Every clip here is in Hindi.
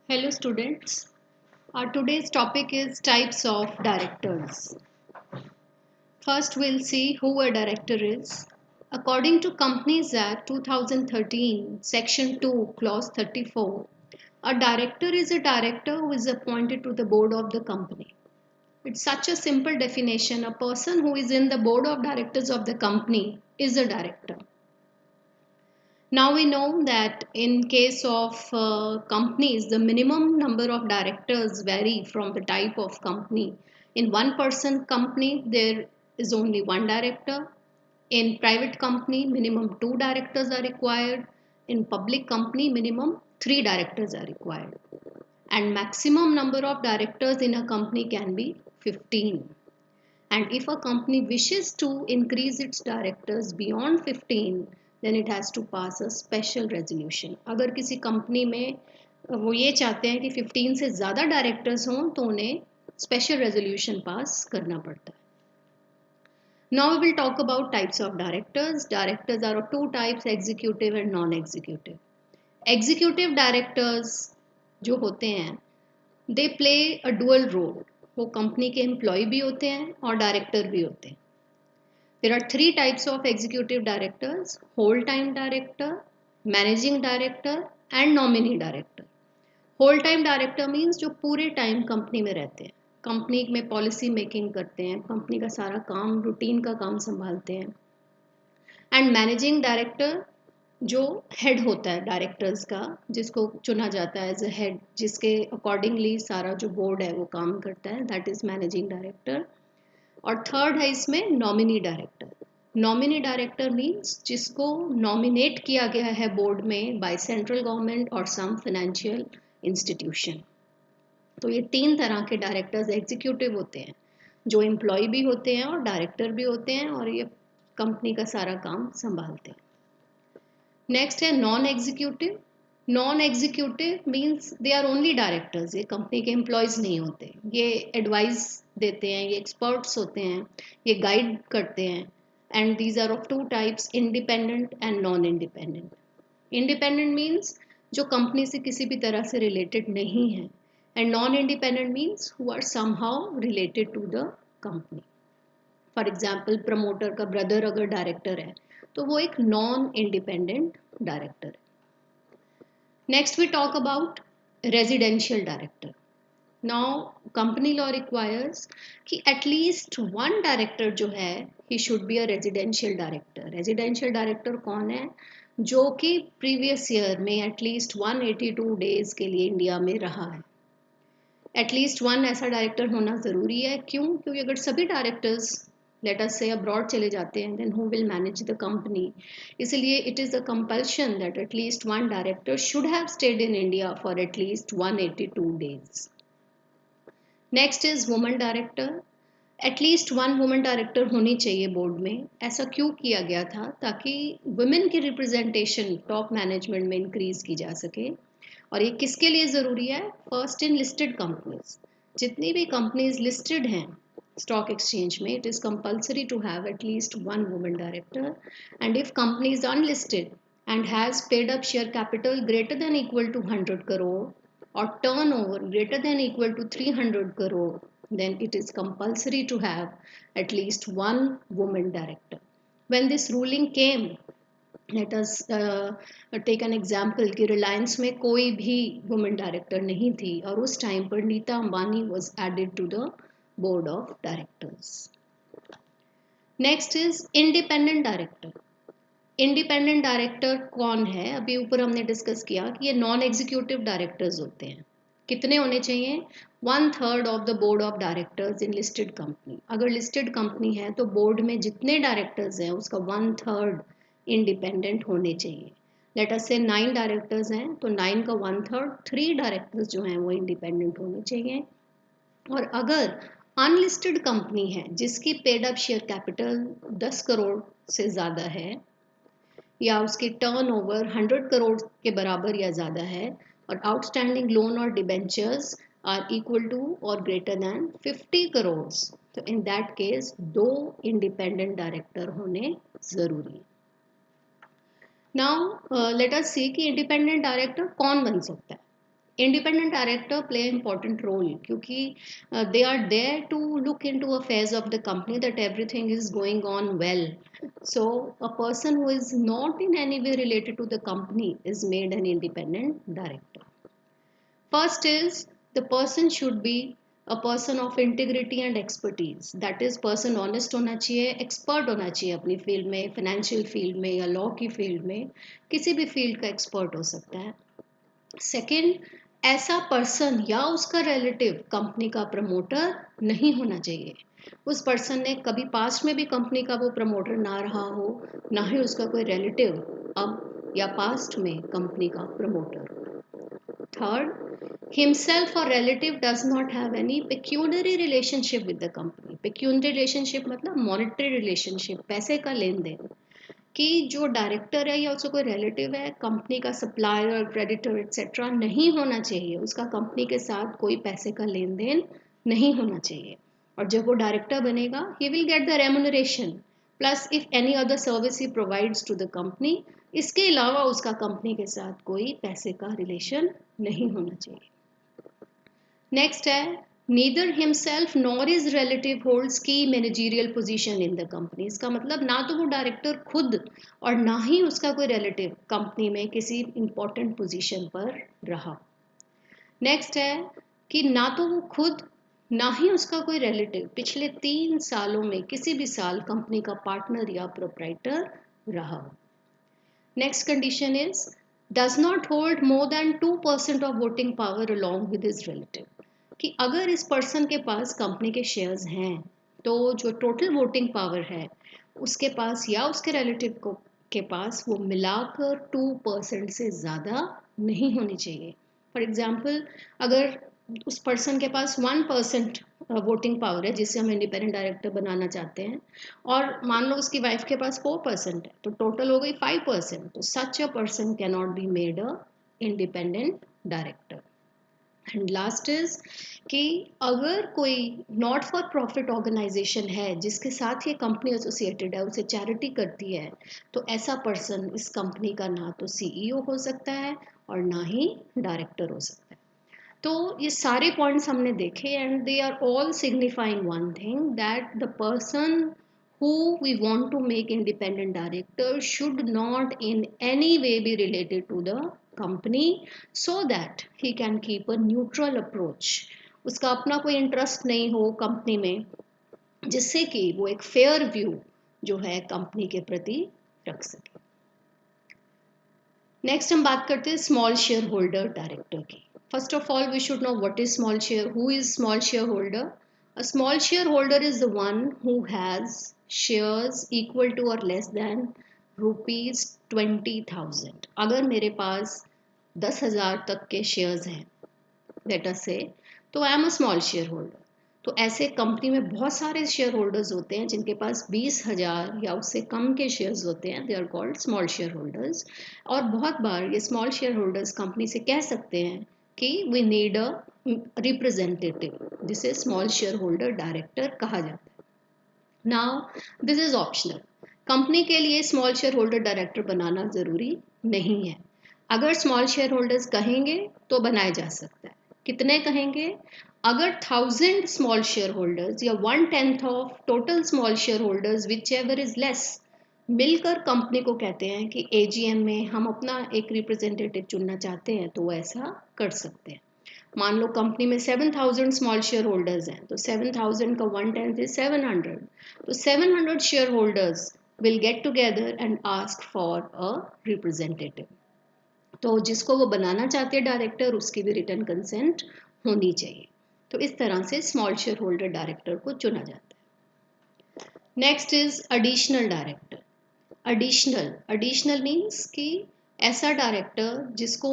Hello students. Today's topic is types of directors. First we'll see who a director is. According to Companies Act 2013, Section 2, Clause 34, a director is a director who is appointed to the board of the company. It's such a simple definition. A person who is in the board of directors of the company is a director. Now we know that in case of companies, the minimum number of directors vary from the type of company. In one person company, there is only one director. In private company, minimum two directors are required. In public company, minimum three directors are required. And maximum number of directors in a company can be 15. And if a company wishes to increase its directors beyond 15, then it has to pass a special resolution. अगर किसी कंपनी में वो ये चाहते हैं कि 15 से ज़्यादा डायरेक्टर्स हों तो उन्हें स्पेशल रेजोल्यूशन पास करना पड़ता है. Now we will talk about types of directors. Directors are of two types, executive and non-executive. Executive directors जो होते हैं, they play a dual role. वो कंपनी के एम्प्लॉय भी होते हैं और डायरेक्टर भी होते हैं. There are three types of executive directors: whole time director, managing director and nominee director. Whole time director means जो पूरे टाइम कंपनी में रहते हैं, कंपनी में पॉलिसी मेकिंग करते हैं, कंपनी का सारा काम, रूटीन का काम संभालते हैं. एंड मैनेजिंग डायरेक्टर जो हेड होता है डायरेक्टर्स का, जिसको चुना जाता है एज अ हेड, जिसके अकॉर्डिंगली सारा जो बोर्ड है वो काम करता है, दैट इज मैनेजिंग डायरेक्टर. और थर्ड है इसमें nominee director. Nominee director means जिसको नॉमिनेट किया गया है बोर्ड में बाय सेंट्रल गवर्नमेंट और सम फाइनेंशियल इंस्टीट्यूशन. तो ये तीन तरह के डायरेक्टर्स एग्जीक्यूटिव होते हैं, जो एम्प्लॉय भी होते हैं और डायरेक्टर भी होते हैं और ये कंपनी का सारा काम संभालते हैं. नेक्स्ट है non executive. Non executive means they are only directors. ये कंपनी के एम्प्लॉयज़ नहीं होते, ये एडवाइस देते हैं, ये एक्सपर्ट्स होते हैं, ये गाइड करते हैं. And these are of two types, independent and non independent. Independent means जो कंपनी से किसी भी तरह से रिलेटेड नहीं है, and non independent means who are somehow related to the company. For example, promoter का ब्रदर अगर डायरेक्टर है तो वो एक नॉन इंडिपेंडेंट डायरेक्टर है. Next we talk about residential director. Now company law requires कि एटलीस्ट वन डायरेक्टर जो है ही should be a residential director. Residential director कौन है? जो कि प्रीवियस ईयर में एटलीस्ट 182 डेज के लिए इंडिया में रहा है. एटलीस्ट वन ऐसा डायरेक्टर होना ज़रूरी है. क्यों? क्योंकि अगर सभी डायरेक्टर्स लेट अस से अब्रॉड चले जाते हैं, then who will manage the company. इसलिए it is a compulsion that at least one director should have stayed in India for at least 182 days. Next is woman director. At least one woman director होनी चाहिए बोर्ड में. ऐसा क्यों किया गया था? ताकि वुमेन की रिप्रेजेंटेशन टॉप मैनेजमेंट में इंक्रीज की जा सके. और ये किसके लिए ज़रूरी है? First in listed companies. जितनी भी कंपनीज लिस्टेड हैं स्टॉक एक्सचेंज में, it is compulsory to have at least one women director. And if company is unlisted and has paid up share capital greater than equal to 100 crore or turnover greater than equal to 300 crore, then it is compulsory to have at least one woman director. When this ruling came, let us take an example कि रिलायंस में कोई भी वुमेन डायरेक्टर नहीं थी और उस टाइम पर Nita Ambani was added to the board of directors. Next is independent director. Independent director कौन है? अभी ऊपर हमने डिस्कस किया कि ये नॉन एग्जीक्यूटिव डायरेक्टर्स होते हैं. कितने होने चाहिए? 1/3 of the board of directors in listed company. अगर लिस्टेड कंपनी है तो बोर्ड में जितने डायरेक्टर्स हैं उसका 1/3 इंडिपेंडेंट होने चाहिए. लेट अस से 9 डायरेक्टर्स हैं तो 9 का 1/3, 3 डायरेक्टर्स जो हैं वो इंडिपेंडेंट होने चाहिए. और अगर अनलिस्टेड कंपनी है जिसकी paid up share capital 10 crore से ज़्यादा है या उसकी टर्नओवर 100 करोड़ के बराबर या ज़्यादा है और आउटस्टैंडिंग लोन और डिबेंचर्स आर इक्वल टू और ग्रेटर दैन 50 करोड़, तो in that case 2 independent director होने ज़रूरी है. नाउ लेट अस सी कि इंडिपेंडेंट डायरेक्टर कौन बन सकता है. Independent director play an important role क्योंकि they are there to look into affairs of the company that everything is going on well. So a person who is not in any way related to the company is made an independent director. First is the person should be a person of integrity and expertise. That is person honest होना चाहिए, expert होना चाहिए अपनी फील्ड में, फाइनेंशियल फील्ड में या लॉ की फील्ड में, किसी भी फील्ड का एक्सपर्ट हो सकता है. सेकेंड, ऐसा पर्सन या उसका रिलेटिव कंपनी का प्रमोटर नहीं होना चाहिए. उस पर्सन ने कभी पास्ट में भी कंपनी का वो प्रमोटर ना रहा हो, ना ही उसका कोई रिलेटिव अब या पास्ट में कंपनी का promoter. Third, himself or relative does not have any pecuniary relationship with the company. Pecuniary relationship मतलब monetary relationship, पैसे का लेन देन. कि जो डायरेक्टर है या उसका कोई रिलेटिव है, कंपनी का सप्लायर, क्रेडिटर एक्सेट्रा नहीं होना चाहिए, उसका कंपनी के साथ कोई पैसे का लेन देन नहीं होना चाहिए. और जब वो डायरेक्टर बनेगा, he will get the remuneration plus if any other service he provides to the company. इसके अलावा उसका कंपनी के साथ कोई पैसे का रिलेशन नहीं होना चाहिए. नेक्स्ट है, neither himself nor his relative holds key managerial position in the company. इसका मतलब ना तो वो डायरेक्टर खुद और ना ही उसका कोई रिलेटिव कंपनी में किसी इंपॉर्टेंट पोजीशन पर रहा. नेक्स्ट है कि ना तो वो खुद ना ही उसका कोई रिलेटिव पिछले 3 सालों में किसी भी साल कंपनी का पार्टनर या प्रोप्राइटर रहा. Next condition is does not hold more than 2% of voting power along with his relative. कि अगर इस पर्सन के पास कंपनी के शेयर्स हैं तो जो टोटल वोटिंग पावर है उसके पास या उसके रिलेटिव को के पास वो मिलाकर 2% से ज़्यादा नहीं होनी चाहिए. फॉर एग्जांपल, अगर उस पर्सन के पास 1% वोटिंग पावर है जिससे हम इंडिपेंडेंट डायरेक्टर बनाना चाहते हैं और मान लो उसकी वाइफ के पास 4% है तो टोटल हो गई 5%. तो such a person can not be made a independent director. And last is कि अगर कोई नॉट फॉर प्रॉफिट ऑर्गेनाइजेशन है जिसके साथ ये कंपनी एसोसिएटेड है, उसे चैरिटी करती है, तो ऐसा पर्सन इस कंपनी का ना तो सीईओ हो सकता है और ना ही डायरेक्टर हो सकता है. तो ये सारे पॉइंट्स हमने देखे and they are all signifying one thing that the person who we want to make independent director should not in any way be related to the company so that he can keep a neutral approach. उसका अपना कोई इंटरेस्ट नहीं हो कंपनी में, जिससे कि वो एक फेयर व्यू जो है कंपनी के प्रति रख सके. नेक्स्ट हम बात करते हैं स्मॉल शेयर होल्डर डायरेक्टर की. First of all we should know what is small share, who is small share holder. A small shareholder is the one who has shares equal to or less than rupees 20,000. अगर मेरे पास 10,000 तक के शेयर्स हैं, let us say, तो I am a small share holder. तो ऐसे कंपनी में बहुत सारे शेयर होल्डर्स होते हैं जिनके पास 20,000 या उससे कम के शेयर्स होते हैं. They are called small share holders. और बहुत बार ये स्मॉल शेयर होल्डर्स कंपनी से कह सकते हैं कि वी नीड अ रिप्रेजेंटेटिव, जिसे स्मॉल शेयर होल्डर डायरेक्टर कहा जाता है. Now this is optional. Company के लिए स्मॉल शेयर होल्डर डायरेक्टर बनाना ज़रूरी नहीं है. अगर स्मॉल शेयर होल्डर्स कहेंगे तो बनाया जा सकता है. कितने कहेंगे? अगर 1000 स्मॉल शेयर होल्डर्स या 1/10 of total small share holders which ever is less मिलकर कंपनी को कहते हैं कि एजीएम में हम अपना एक रिप्रेजेंटेटिव चुनना चाहते हैं, तो वो ऐसा कर सकते हैं. मान लो कंपनी में 7,000 स्मॉल शेयर होल्डर्स हैं, तो 7,000 का 1/10 इज 700. तो 700 share holders will get together and ask for a representative. तो जिसको वो बनाना चाहते हैं डायरेक्टर, उसकी भी रिटर्न कंसेंट होनी चाहिए. तो इस तरह से स्मॉल शेयर होल्डर डायरेक्टर को चुना जाता है. Next is additional director. Additional means कि ऐसा डायरेक्टर जिसको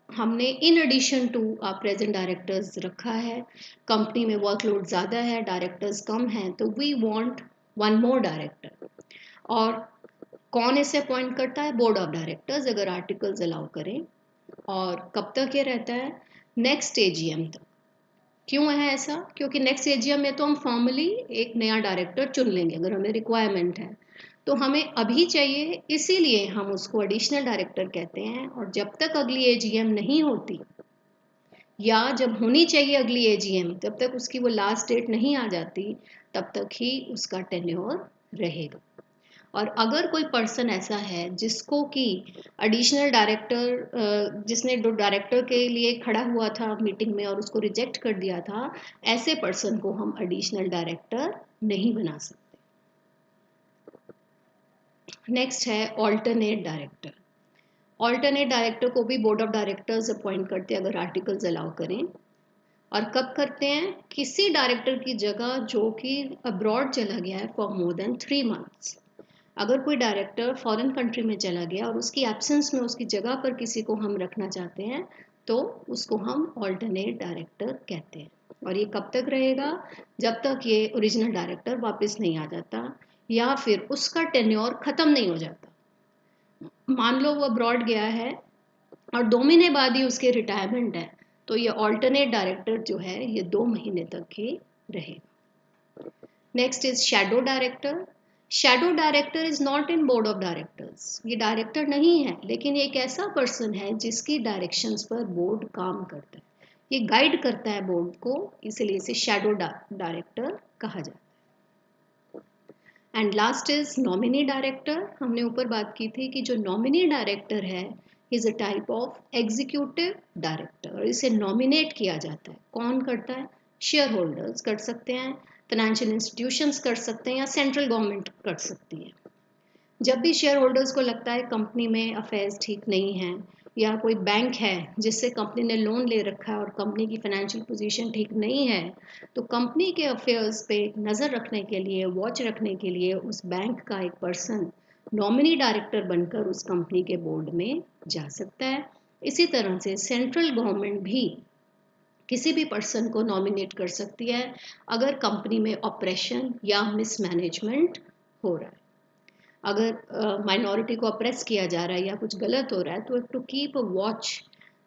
हमने in addition to present directors रखा है, कंपनी में वर्कलोड ज़्यादा है, डायरेक्टर्स कम हैं, तो we want one more director. और कौन इसे अपॉइंट करता है? बोर्ड ऑफ डायरेक्टर्स, अगर आर्टिकल्स अलाउ करें. और कब तक ये रहता है? नेक्स्ट एजीएम तक. क्यों है ऐसा? क्योंकि नेक्स्ट एजीएम में तो हम फॉर्मली एक नया डायरेक्टर चुन लेंगे अगर हमें रिक्वायरमेंट है. तो हमें अभी चाहिए, इसीलिए हम उसको एडिशनल डायरेक्टर कहते हैं. और जब तक अगली एजीएम नहीं होती या जब होनी चाहिए अगली एजीएम तब तक उसकी वो लास्ट डेट नहीं आ जाती, तब तक ही उसका टेन्योर रहेगा। और अगर कोई पर्सन ऐसा है जिसको कि एडिशनल डायरेक्टर, जिसने डायरेक्टर के लिए खड़ा हुआ था मीटिंग में और उसको रिजेक्ट कर दिया था, ऐसे पर्सन को हम एडिशनल डायरेक्टर नहीं बना सकते। नेक्स्ट है ऑल्टरनेट डायरेक्टर। ऑल्टरनेट डायरेक्टर को भी बोर्ड ऑफ डायरेक्टर्स अपॉइंट करते हैं अगर आर्टिकल्स अलाउ करें। और कब करते हैं? किसी डायरेक्टर की जगह जो कि अब्रॉड चला गया है फॉर मोर देन 3 मंथ्स। अगर कोई डायरेक्टर फॉरेन कंट्री में चला गया और उसकी एब्सेंस में उसकी जगह पर किसी को हम रखना चाहते हैं तो उसको हम ऑल्टरनेट डायरेक्टर कहते हैं। और ये कब तक रहेगा? जब तक ये ओरिजिनल डायरेक्टर वापस नहीं आ जाता या फिर उसका टेन्योर ख़त्म नहीं हो जाता। मान लो वो अब्रॉड गया है और 2 महीने बाद ही उसके रिटायरमेंट है, तो ये ऑल्टरनेट डायरेक्टर जो है ये 2 महीने तक ही रहेगा। Next is shadow director. Shadow director is not in board of directors. ये डायरेक्टर नहीं है, लेकिन एक ऐसा पर्सन है जिसकी डायरेक्शंस पर बोर्ड काम करता है, ये गाइड करता है बोर्ड को, इसलिए इसे शैडो डायरेक्टर कहा जाता है। And last is nominee director. हमने ऊपर बात की थी कि जो नॉमिनी डायरेक्टर है is a type of executive director, और इसे नॉमिनेट किया जाता है। कौन करता है? शेयर होल्डर्स कर सकते हैं, फाइनेंशियल इंस्टीट्यूशंस कर सकते हैं, या सेंट्रल गवर्नमेंट कर सकती है। जब भी शेयर होल्डर्स को लगता है कंपनी में अफेयर्स ठीक नहीं हैं, या कोई बैंक है जिससे कंपनी ने लोन ले रखा है और कंपनी की फाइनेंशियल पोजीशन ठीक नहीं है, तो कंपनी के अफेयर्स पे नज़र रखने के लिए, वॉच रखने के लिए उस बैंक का एक पर्सन नॉमिनी डायरेक्टर बनकर उस कंपनी के बोर्ड में जा सकता है। इसी तरह से सेंट्रल गवर्नमेंट भी किसी भी पर्सन को नॉमिनेट कर सकती है अगर कंपनी में ऑपरेशन या मिसमैनेजमेंट हो रहा है। अगर माइनॉरिटी को अप्रेस किया जा रहा है या कुछ गलत हो रहा है, तो to keep a watch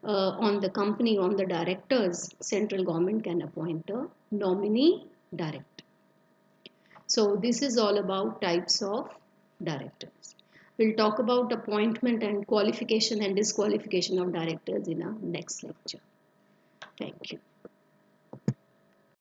on the company, on the directors, central government can appoint a nominee director. So this is all about types of directors. We'll talk about appointment and qualification and disqualification of directors in our next lecture. Thank you.